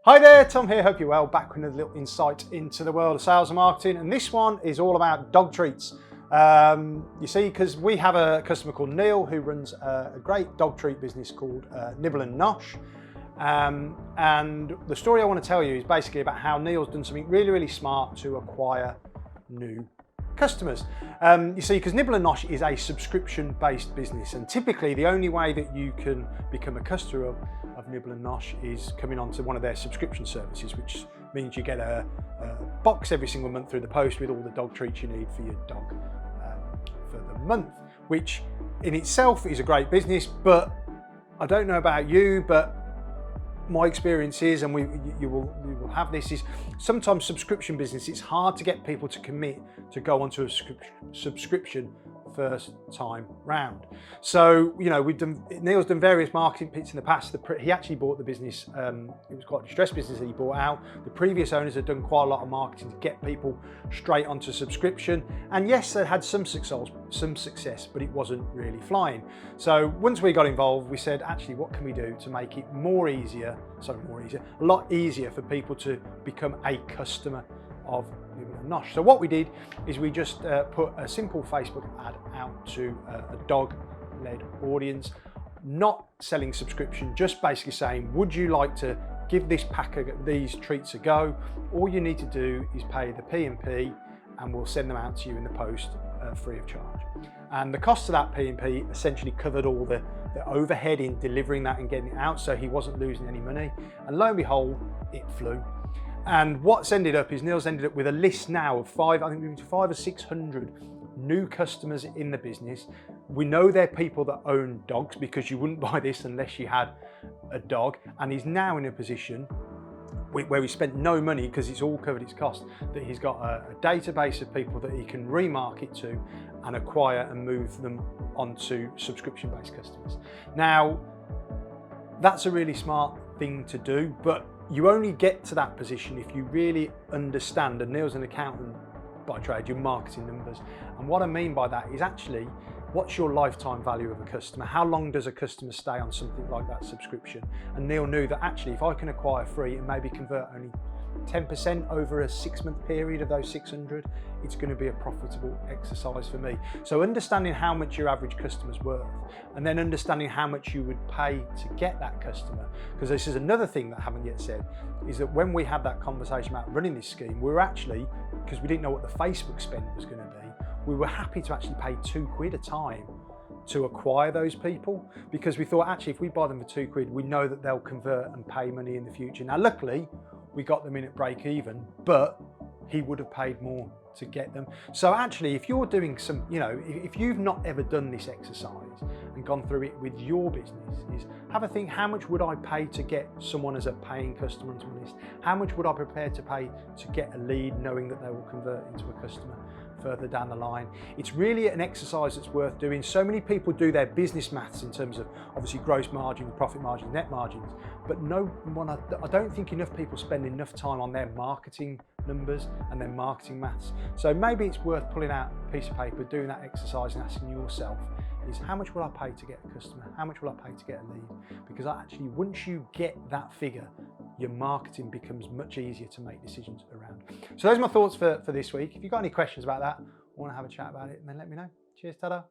Hi there, Tom here, hope you're well. Back with a little insight into the world of sales and marketing, and this one is all about dog treats. You see, because we have a customer called Neil who runs a great dog treat business called Nibble and Nosh. And the story I want to tell you is basically about how Neil's done something really, really smart to acquire new customers. You see, because Nibble and Nosh is a subscription-based business, and typically the only way that you can become a customer of Nibble and Nosh is coming onto one of their subscription services, which means you get a box every single month through the post with all the dog treats you need for your dog for the month, which in itself is a great business. But I don't know about you, but my experience is, and you will have this, is sometimes subscription business, it's hard to get people to commit to go onto a subscription first time round. So, you know, Neil's done various marketing pits in the past. He actually bought the business, it was quite a distressed business that he bought out. The previous owners had done quite a lot of marketing to get people straight onto subscription. And yes, they had some success, but it wasn't really flying. So once we got involved, we said, actually, what can we do to make it a lot easier for people to become a customer of Nibble and Nosh. So what we did is we just put a simple Facebook ad out to a dog-led audience, not selling subscription, just basically saying, would you like to give this these treats a go? All you need to do is pay the P&P and we'll send them out to you in the post free of charge. And the cost of that P&P essentially covered all the overhead in delivering that and getting it out, so he wasn't losing any money. And lo and behold, it flew. And what's ended up is Neil's ended up with a list now of 500 or 600 new customers in the business. We know they're people that own dogs, because you wouldn't buy this unless you had a dog. And he's now in a position where he spent no money, because it's all covered its cost, that he's got a database of people that he can remarket to and acquire and move them onto subscription-based customers. Now, that's a really smart thing to do, but you only get to that position if you really understand, and Neil's an accountant by trade, your marketing numbers. And what I mean by that is actually, what's your lifetime value of a customer? How long does a customer stay on something like that subscription? And Neil knew that actually, if I can acquire free and maybe convert only 10% over a 6-month period of those 600, it's going to be a profitable exercise for me. So understanding how much your average customer's worth, and then understanding how much you would pay to get that customer. Because this is another thing that I haven't yet said, is that when we had that conversation about running this scheme, we were actually, because we didn't know what the Facebook spend was going to be, we were happy to actually pay £2 a time to acquire those people, because we thought, actually, if we buy them for £2, we know that they'll convert and pay money in the future. Now, luckily, we got them in at break even, but he would have paid more to get them. So actually, if you're doing some, you know, if you've not ever done this exercise and gone through it with your business, is have a think, how much would I pay to get someone as a paying customer onto my list? How much would I prepare to pay to get a lead, knowing that they will convert into a customer further down the line? It's really an exercise that's worth doing. So many people do their business maths in terms of obviously gross margin, profit margin, net margins, but I don't think enough people spend enough time on their marketing numbers and their marketing maths. So maybe it's worth pulling out a piece of paper, doing that exercise and asking yourself, is how much will I pay to get a customer? How much will I pay to get a lead? Because actually, once you get that figure, your marketing becomes much easier to make decisions around. So those are my thoughts for this week. If you've got any questions about that, or want to have a chat about it, then let me know. Cheers, ta-da.